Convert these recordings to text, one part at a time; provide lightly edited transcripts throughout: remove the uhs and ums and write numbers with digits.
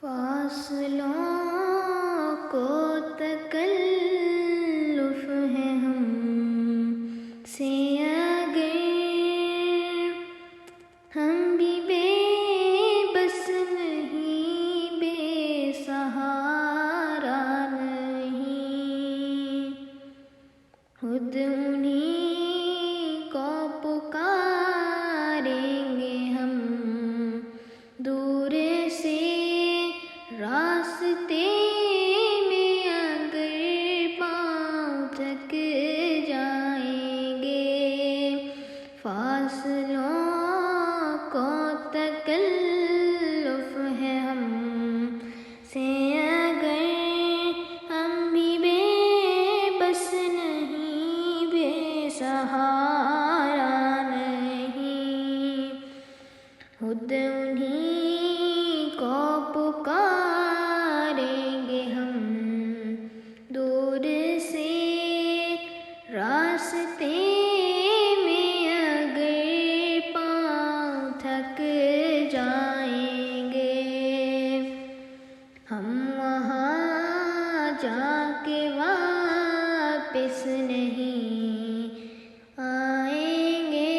فاصلوں کو تکلف ہے ہم سے اگر ہم بھی بے بس نہیں، بے سہارا نہیں، خود انہیں کو پکاریں گے ہم دور سے راستے میں اگر پاؤں تھک جائیں گے، فاصلوں کو تکلف ہے ہم سے اگر ہم بھی بے بس نہیں، بے سہارا نہیں، خود انہیں کو پکاریں گے ہم دور سے راستے میں اگر پاؤں تھک جائیں گے، ہم وہاں جا کے واپس نہیں آئیں گے،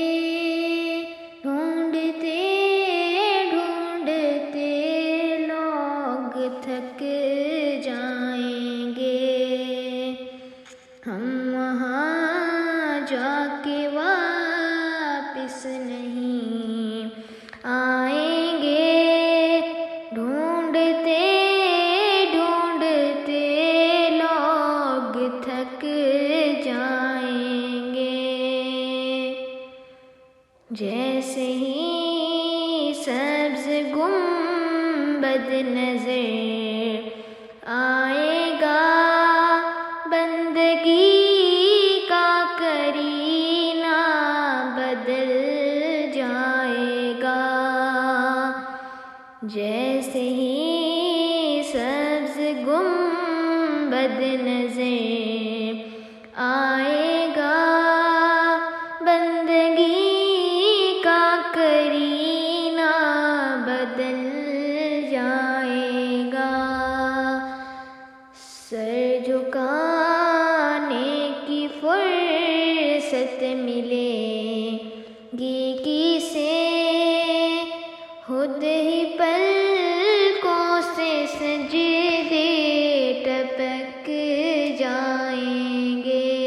ڈھونڈتے ڈھونڈتے لوگ تھک جائیں گے، ہم وہاں جا کے واپس نہیں آئیں گے، ڈھونڈتے ڈھونڈتے لوگ تھک جائیں گے، جیسے ہی سبز گنبد نظر آئے گا، بندگی کا کرینہ بدل جائے گا، جیسے ہی سبز گنبد نظر آئے گا، بندگی کا کرینہ بدل جائے گا، سر جھکانے کی فرصت ملے گی کسے، خود ہی پلکوں سے سجدے ٹپک جائیں گے،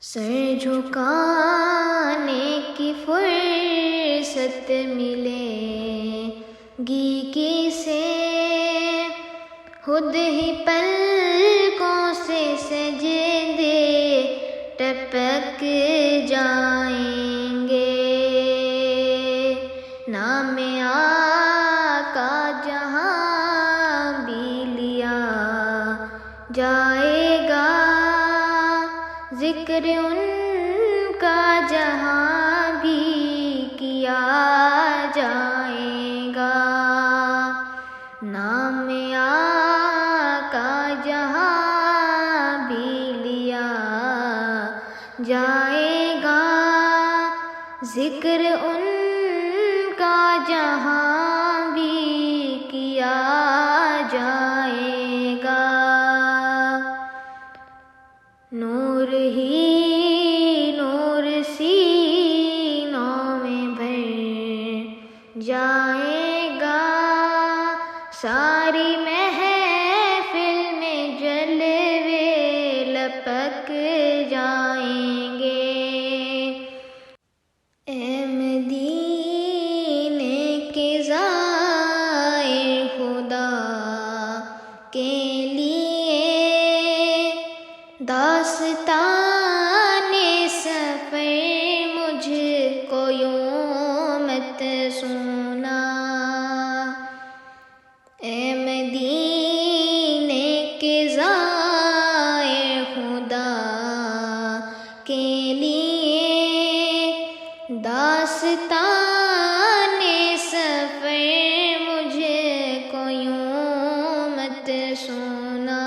سر جھکانے کی فرصت ملے گی کسے، خود ہی پلکوں سے سجدے ٹپک جائیں گے، نام آقا جہاں بھی لیا جائے گا، ذکر ان کا جہاں بھی کیا جائے گا، نام آقا جہاں بھی لیا جائے گا، ذکر ان کا جہاں بھی کیا جائے گا، نور ہی نور سینوں میں بھر جائے گا، ساری محفل میں جلوے لپک جائیں گے، اے مدینے کے زائر خدا کے لیے داستان سفر مجھ کو یوں مت سنا، اے مدینے کے زائر خدا کے لیے داستان سفر مجھ کو یوں مت سنا،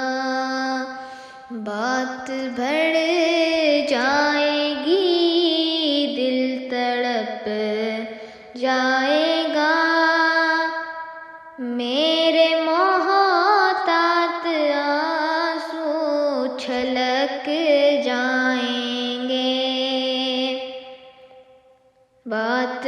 بات بڑھ جائے گی دل تڑپ جائے گا، چھلک جائیں گے، بات